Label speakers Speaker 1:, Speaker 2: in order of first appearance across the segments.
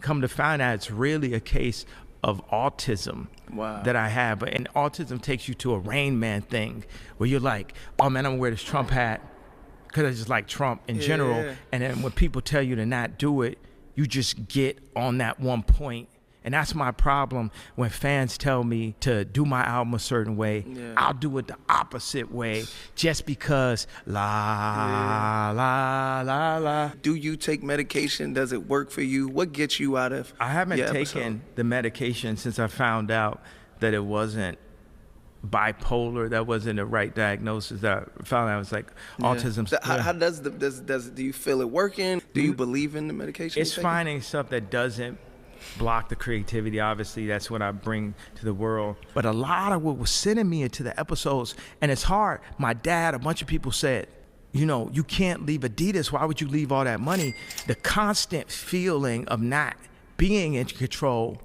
Speaker 1: come to find out it's really a case of autism.
Speaker 2: Wow.
Speaker 1: That I have. And autism takes you to a Rain Man thing where you're like, oh man, I'm gonna wear this Trump hat because I just like Trump in general. And then when people tell you to not do it, you just get on that one point. And that's my problem when fans tell me to do my album a certain way. I'll do it the opposite way just because la, la, la.
Speaker 2: Do you take medication? Does it work for you? What gets you out of
Speaker 1: I haven't
Speaker 2: your
Speaker 1: taken
Speaker 2: episode?
Speaker 1: the medication since I found out that it wasn't bipolar, that wasn't the right diagnosis. That I found out it was like autism.
Speaker 2: How does do you feel it working? Do you believe in the medication?
Speaker 1: It's finding stuff that doesn't block the creativity. Obviously, that's what I bring to the world. But a lot of what was sending me into the episodes, and it's hard. My dad, a bunch of people said, you know, you can't leave Adidas. Why would you leave all that money? The constant feeling of not being in control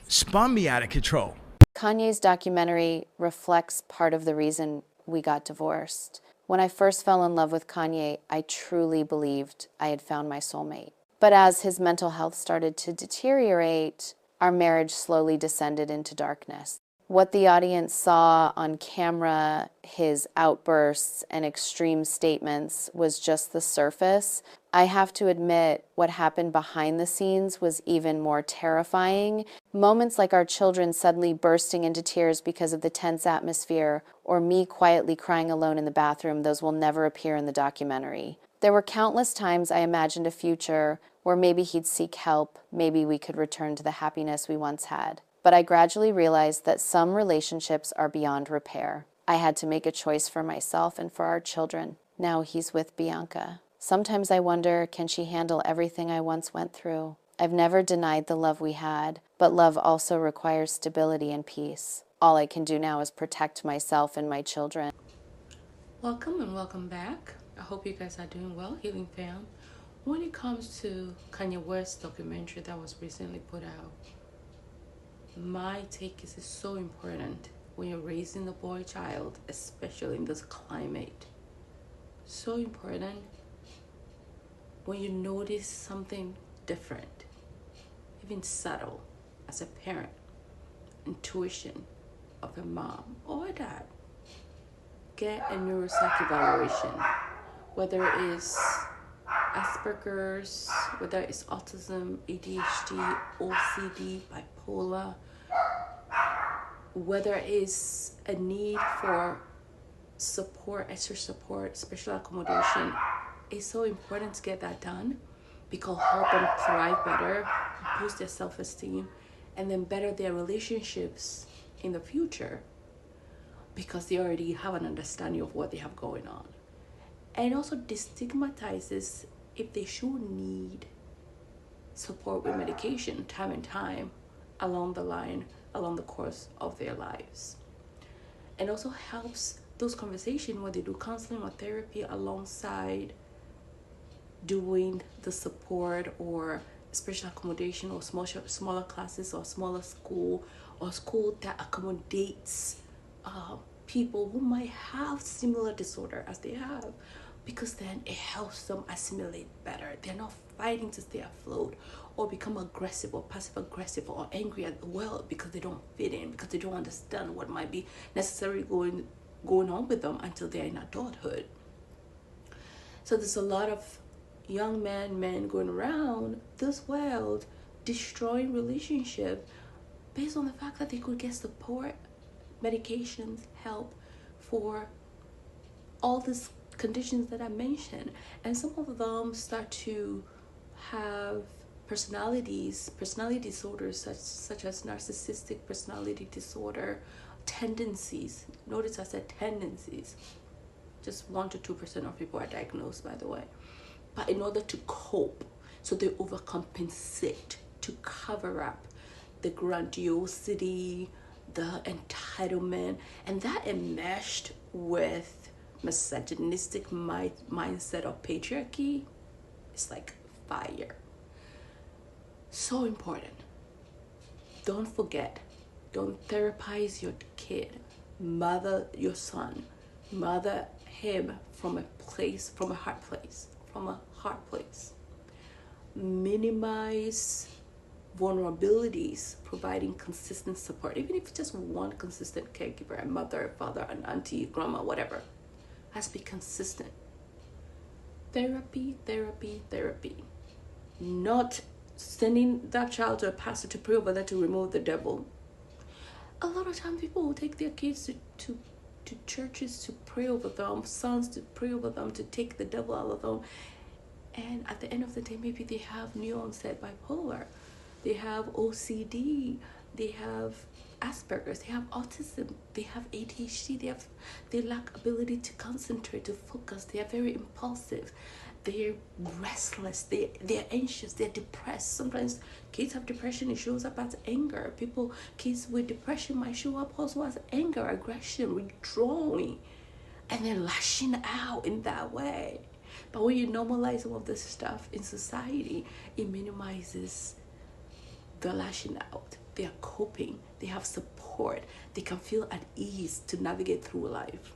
Speaker 1: spun me out of control.
Speaker 3: Kanye's documentary reflects part of the reason we got divorced. When I first fell in love with Kanye, I truly believed I had found my soulmate. But as his mental health started to deteriorate, our marriage slowly descended into darkness. What the audience saw on camera, his outbursts and extreme statements, was just the surface. I have to admit, what happened behind the scenes was even more terrifying. Moments like our children suddenly bursting into tears because of the tense atmosphere, or me quietly crying alone in the bathroom, those will never appear in the documentary. There were countless times I imagined a future where maybe he'd seek help, maybe we could return to the happiness we once had. But I gradually realized that some relationships are beyond repair. I had to make a choice for myself and for our children. Now he's with Bianca. Sometimes I wonder, can she handle everything I once went through? I've never denied the love we had, but love also requires stability and peace. All I can do now is protect myself and my children.
Speaker 4: Welcome and welcome back. I hope you guys are doing well, Healing Fam. When it comes to Kanye West documentary that was recently put out, my take is it's so important when you're raising a boy child, especially in this climate. So important when you notice something different, even subtle, as a parent, intuition of a mom or a dad. Get a neuropsych evaluation, whether it is Asperger's, whether it's autism, ADHD, OCD, bipolar, whether it's a need for support, extra support, special accommodation. It's so important to get that done because help them thrive better, boost their self-esteem, and then better their relationships in the future because they already have an understanding of what they have going on. And also destigmatizes if they should need support with medication time and time along the line, along the course of their lives. And also helps those conversations when they do counseling or therapy alongside doing the support or special accommodation or smaller classes or smaller school or school that accommodates people who might have similar disorder as they have, because then it helps them assimilate better. They're not fighting to stay afloat or become aggressive or passive aggressive or angry at the world because they don't fit in, because they don't understand what might be necessarily going on with them until they're in adulthood. So there's a lot of young men going around this world destroying relationship based on the fact that they could get support, medications, help for all these conditions that I mentioned. And some of them start to have personality disorders such as narcissistic personality disorder, tendencies. Notice I said tendencies. Just 1 to 2% of people are diagnosed, by the way. But in order to cope, so they overcompensate to cover up the grandiosity, the entitlement, and that enmeshed with misogynistic mindset of patriarchy is like fire. So important. Don't forget, don't therapize your kid. Mother your son. Mother him from a heart place. minimize vulnerabilities, providing consistent support, even if it's just one consistent caregiver, a mother, father, an auntie, grandma, whatever, has to be consistent. Therapy, therapy, therapy. Not sending that child to a pastor to pray over them to remove the devil. A lot of times people will take their kids to churches to pray over them, sons to pray over them, to take the devil out of them. And at the end of the day, maybe they have new onset bipolar, they have OCD, they have Asperger's, they have autism, they have ADHD, they lack ability to concentrate, to focus, they are very impulsive, they're restless, they're anxious, they're depressed. Sometimes kids have depression, it shows up as anger. Kids with depression might show up also as anger, aggression, withdrawing, and they're lashing out in that way. But when you normalize some of this stuff in society, it minimizes the lashing out. They are coping, they have support, they can feel at ease to navigate through life.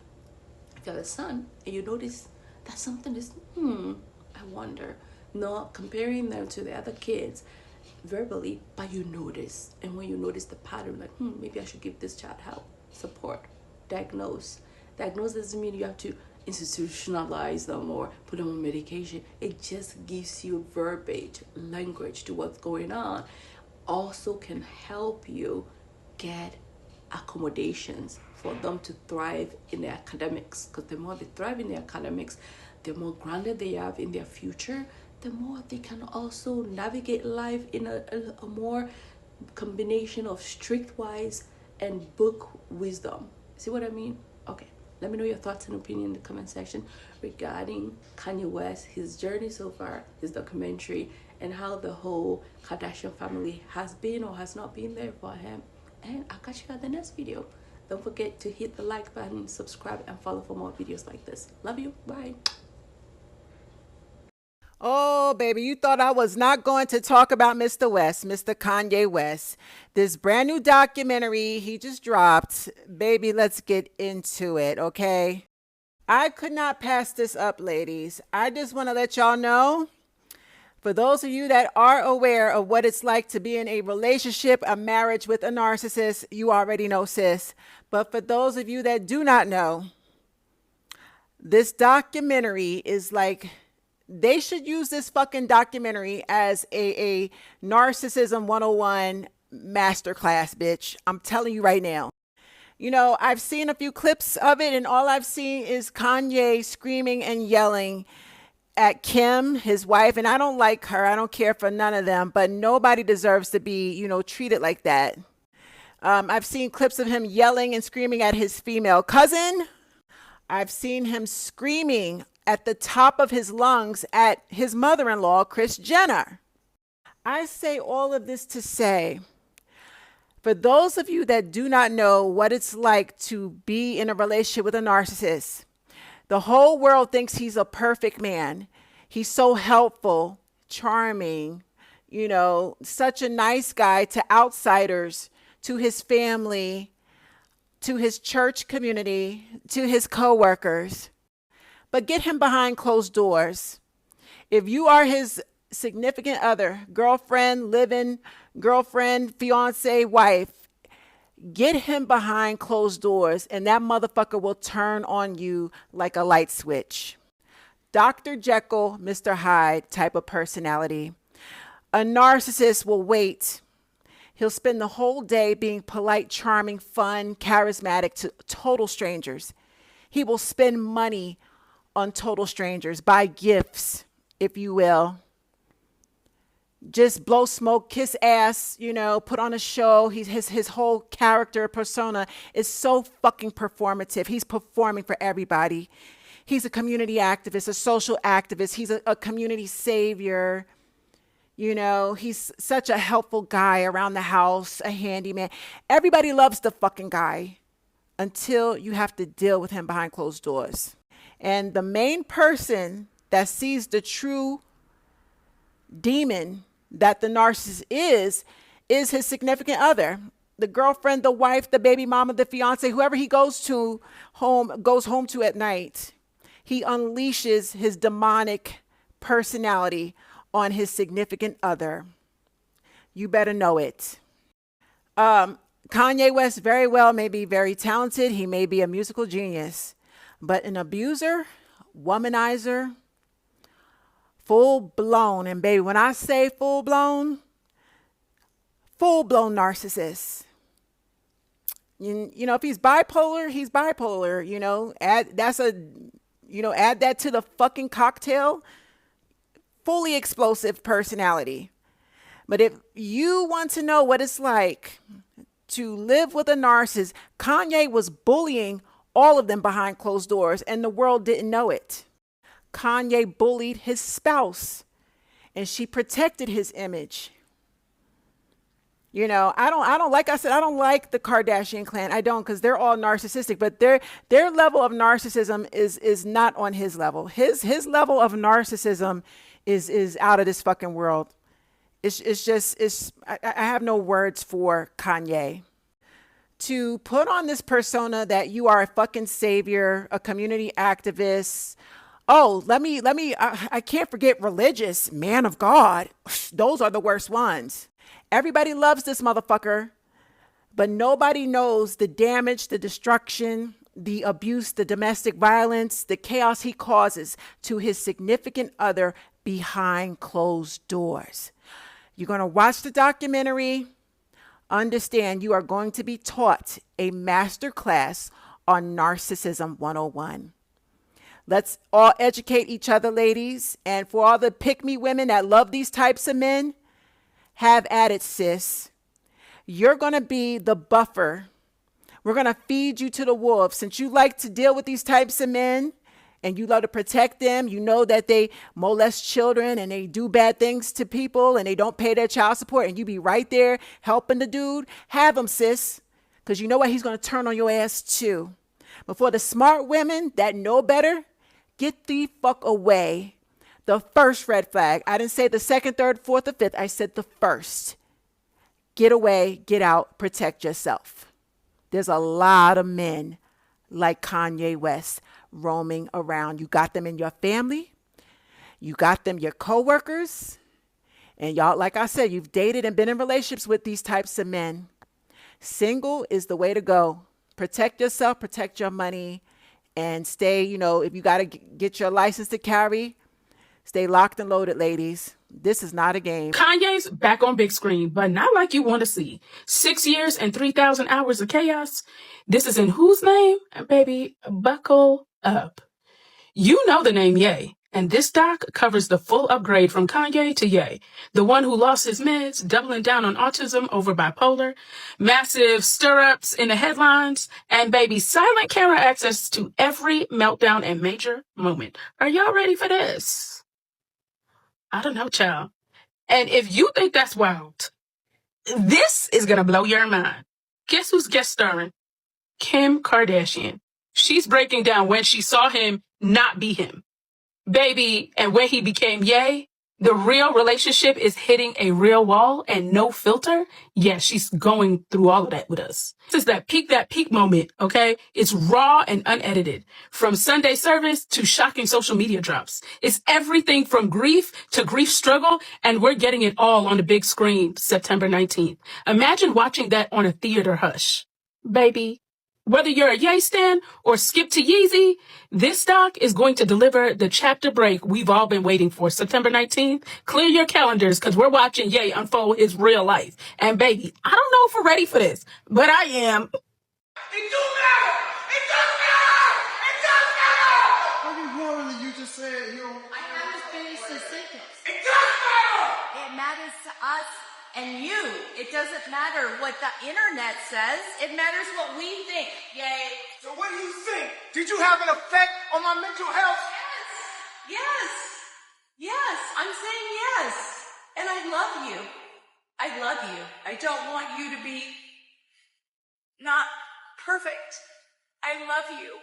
Speaker 4: If you have a son and you notice that something is, I wonder, not comparing them to the other kids verbally, but you notice. And when you notice the pattern, like, maybe I should give this child help, support, diagnose. Diagnose doesn't mean you have to institutionalize them or put them on medication. It just gives you verbiage, language to what's going on. Also can help you get accommodations for them to thrive in their academics, because the more they thrive in their academics, the more grounded they are in their future, the more they can also navigate life in a more combination of streetwise and book wisdom. See what I mean? Okay. Let me know your thoughts and opinion in the comment section regarding Kanye West, his journey so far, his documentary, and how the whole Kardashian family has been or has not been there for him. And I'll catch you at the next video. Don't forget to hit the like button, subscribe, and follow for more videos like this. Love you. Bye.
Speaker 5: Oh, baby, you thought I was not going to talk about Mr. West, Mr. Kanye West. This brand new documentary he just dropped. Baby, let's get into it, okay? I could not pass this up, ladies. I just want to let y'all know, for those of you that are aware of what it's like to be in a relationship, a marriage with a narcissist, you already know, sis. But for those of you that do not know, this documentary is like, they should use this fucking documentary as a narcissism 101 masterclass, bitch. I'm telling you right now. You know, I've seen a few clips of it, and all I've seen is Kanye screaming and yelling at Kim, his wife, and I don't like her. I don't care for none of them, but nobody deserves to be, treated like that. I've seen clips of him yelling and screaming at his female cousin. I've seen him screaming at the top of his lungs at his mother-in-law, Kris Jenner. I say all of this to say, for those of you that do not know what it's like to be in a relationship with a narcissist, the whole world thinks he's a perfect man. He's so helpful, charming, such a nice guy to outsiders, to his family, to his church community, to his coworkers. But get him behind closed doors. If you are his significant other, girlfriend, living girlfriend, fiance, wife, get him behind closed doors, and that motherfucker will turn on you like a light switch. Dr. Jekyll, Mr. Hyde type of personality. A narcissist will wait. He'll spend the whole day being polite, charming, fun, charismatic to total strangers. He will spend money on total strangers, buy gifts, if you will. Just blow smoke, kiss ass, put on a show. His whole character persona is so fucking performative. He's performing for everybody. He's a community activist, a social activist. He's a community savior. He's such a helpful guy around the house, a handyman. Everybody loves the fucking guy until you have to deal with him behind closed doors. And the main person that sees the true demon that the narcissist is his significant other, the girlfriend, the wife, the baby mama, the fiance, whoever he goes home to at night. He unleashes his demonic personality on his significant other. You better know it. Kanye West very well may be very talented. He may be a musical genius, but an abuser, womanizer, full blown. And baby, when I say full blown narcissist. You know, if he's bipolar, he's bipolar. You know, add that to the fucking cocktail. Fully explosive personality. But if you want to know what it's like to live with a narcissist, Kanye was bullying all of them behind closed doors, and the world didn't know it. Kanye bullied his spouse, and she protected his image. You know, I don't like the Kardashian clan. I don't, because they're all narcissistic, but their level of narcissism is not on his level. His level of narcissism is out of this fucking world. I have no words for Kanye. To put on this persona that you are a fucking savior, a community activist. Oh, I can't forget religious, man of God. Those are the worst ones. Everybody loves this motherfucker, but nobody knows the damage, the destruction, the abuse, the domestic violence, the chaos he causes to his significant other behind closed doors. You're going to watch the documentary. Understand you are going to be taught a master class on Narcissism 101. Let's all educate each other, ladies. And for all the pick-me women that love these types of men, have at it, sis. You're going to be the buffer. We're going to feed you to the wolves. Since you like to deal with these types of men and you love to protect them, you know that they molest children and they do bad things to people and they don't pay their child support, and you be right there helping the dude. Have him, sis, because you know what? He's going to turn on your ass too. But for the smart women that know better, get the fuck away. The first red flag. I didn't say the second, third, fourth, or fifth. I said the first. Get away, get out, protect yourself. There's a lot of men like Kanye West roaming around. You got them in your family. You got them, your coworkers. And y'all, like I said, you've dated and been in relationships with these types of men. Single is the way to go. Protect yourself, protect your money, and stay, if you got to get your license to carry, stay locked and loaded, ladies. This is not a game.
Speaker 6: Kanye's back on big screen, but not like you want to see. 6 years and 3,000 hours of chaos. This is in whose name? Baby, buckle up. You know the name Ye, and this doc covers the full upgrade from Kanye to Ye, the one who lost his meds, doubling down on autism over bipolar, massive stirrups in the headlines, and baby, silent camera access to every meltdown and major moment. Are y'all ready for this? I don't know, child. And if you think that's wild, this is going to blow your mind. Guess who's guest starring? Kim Kardashian. She's breaking down when she saw him not be him. Baby, and when he became Ye, the real relationship is hitting a real wall and no filter. Yeah, she's going through all of that with us. This is that peak moment, okay? It's raw and unedited. From Sunday service to shocking social media drops. It's everything from grief to grief struggle, and we're getting it all on the big screen September 19th. Imagine watching that on a theater hush. Baby, whether you're a Ye stan or skip to Yeezy, this doc is going to deliver the chapter break we've all been waiting for. September 19th, clear your calendars because we're watching Ye unfold his real life. And baby, I don't know if we're ready for this, but I am.
Speaker 7: It don't matter! It doesn't matter! It doesn't matter!
Speaker 8: I mean, literally, you just said,
Speaker 9: I haven't finished the sentence.
Speaker 7: It does matter!
Speaker 9: It matters to us and you. It doesn't matter what the internet says. It matters what we think. Yay.
Speaker 7: So what do you think? Did you have an effect on my mental health?
Speaker 9: Yes. Yes. I'm saying yes. And I love you. I love you. I don't want you to be not perfect. I love you.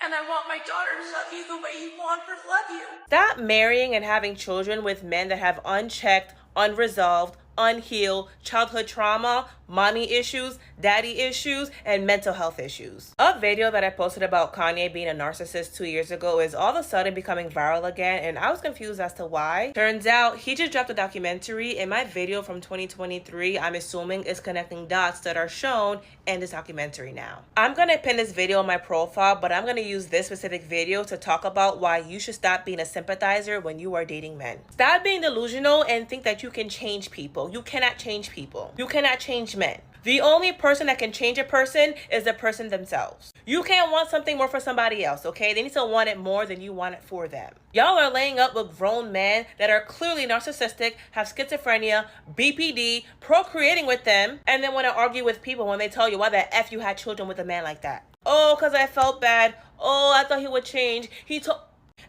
Speaker 9: And I want my daughter to love you the way you want her to love you.
Speaker 10: Stop marrying and having children with men that have unchecked, unresolved, unhealed childhood trauma
Speaker 8: mommy issues, daddy issues, and mental health issues. A video that I posted about Kanye being a narcissist 2 years ago is all of a sudden becoming viral again, and I was confused as to why. Turns out he just dropped a documentary, and my video from 2023, I'm assuming, is connecting dots that are shown in this documentary now. I'm gonna pin this video on my profile, but I'm gonna use this specific video to talk about why you should stop being a sympathizer when you are dating men. Stop being delusional and think that you can change people. You cannot change people. You cannot change men. The only person that can change a person is the person themselves. You can't want something more for somebody else, okay? They need to want it more than you want it for them. Y'all are laying up with grown men that are clearly narcissistic, have schizophrenia, BPD, procreating with them, and then want to argue with people when they tell you why the F you had children with a man like that. Oh, because I felt bad. Oh, I thought he would change.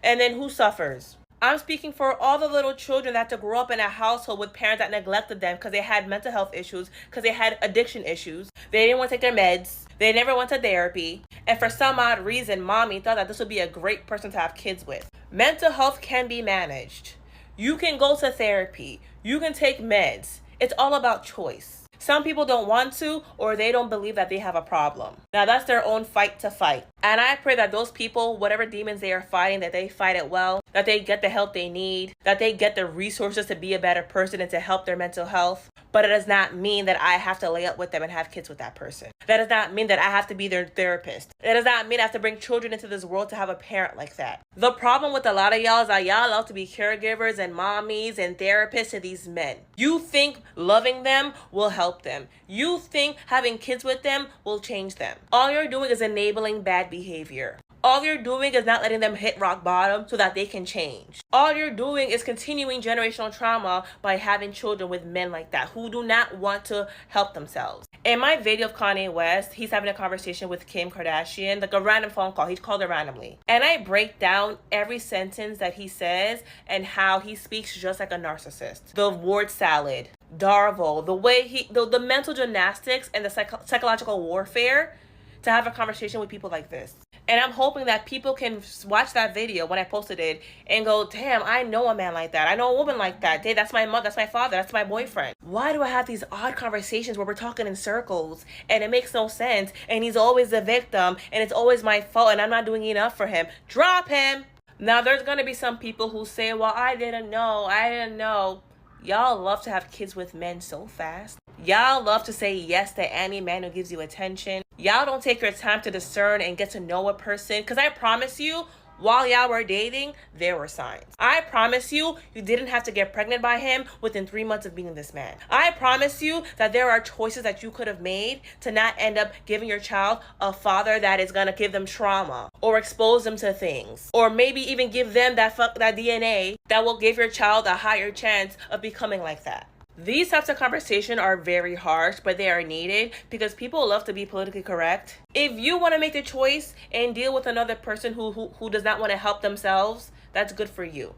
Speaker 8: And then who suffers? I'm speaking for all the little children that had to grow up in a household with parents that neglected them because they had mental health issues, because they had addiction issues. They didn't want to take their meds. They never went to therapy. And for some odd reason, mommy thought that this would be a great person to have kids with. Mental health can be managed. You can go to therapy. You can take meds. It's all about choice. Some people don't want to, or they don't believe that they have a problem. Now that's their own fight to fight. And I pray that those people, whatever demons they are fighting, that they fight it well, that they get the help they need, that they get the resources to be a better person and to help their mental health. But it does not mean that I have to lay up with them and have kids with that person. That does not mean that I have to be their therapist. That does not mean I have to bring children into this world to have a parent like that. The problem with a lot of y'all is that y'all love to be caregivers and mommies and therapists to these men. You think loving them will help them. You think having kids with them will change them. All you're doing is enabling bad behavior. All you're doing is not letting them hit rock bottom so that they can change. All you're doing is continuing generational trauma by having children with men like that who do not want to help themselves. In my video of Kanye West, he's having a conversation with Kim Kardashian, like a random phone call. He called her randomly. And I break down every sentence that he says and how he speaks just like a narcissist. The word salad, Darvo, the way the mental gymnastics and the psychological warfare to have a conversation with people like this. And I'm hoping that people can watch that video when I posted it and go, damn, I know a man like that. I know a woman like that. Hey, that's my mother, that's my father, that's my boyfriend. Why do I have these odd conversations where we're talking in circles and it makes no sense and he's always the victim and it's always my fault and I'm not doing enough for him? Drop him. Now, there's going to be some people who say, well, I didn't know. Y'all love to have kids with men so fast. Y'all love to say yes to any man who gives you attention. Y'all don't take your time to discern and get to know a person. Because I promise you, while y'all were dating, there were signs. I promise you, you didn't have to get pregnant by him within 3 months of being this man. I promise you that there are choices that you could have made to not end up giving your child a father that is going to give them trauma or expose them to things. Or maybe even give them that DNA that will give your child a higher chance of becoming like that. These types of conversation are very harsh, but they are needed because people love to be politically correct. If you want to make the choice and deal with another person who does not want to help themselves, that's good for you.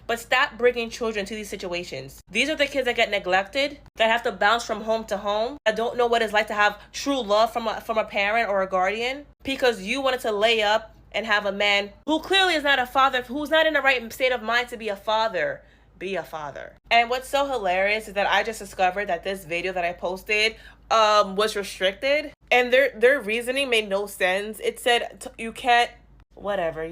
Speaker 8: But stop bringing children to these situations. These are the kids that get neglected, that have to bounce from home to home, that don't know what it's like to have true love from a parent or a guardian because you wanted to lay up and have a man who clearly is not a father, who's not in the right state of mind to be a father. Be a father. And what's so hilarious is that I just discovered that this video that I posted was restricted, and their reasoning made no sense. It said you can't, whatever,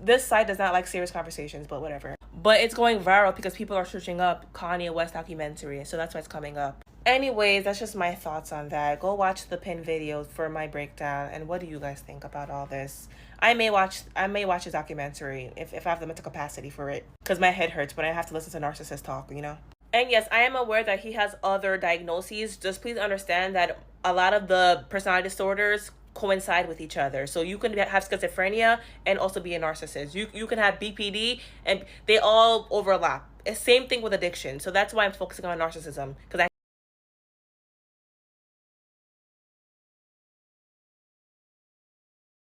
Speaker 8: this site does not like serious conversations, but whatever. But it's going viral because people are searching up Kanye West documentary, so that's why it's coming up. Anyways, that's just my thoughts on that. Go watch the pinned videos for my breakdown. And what do you guys think about all this? I may watch a documentary if I have the mental capacity for it, because my head hurts when I have to listen to narcissists talk, And yes, I am aware that he has other diagnoses. Just please understand that a lot of the personality disorders coincide with each other. So you can have schizophrenia and also be a narcissist. You can have BPD and they all overlap. Same thing with addiction. So that's why I'm focusing on narcissism, because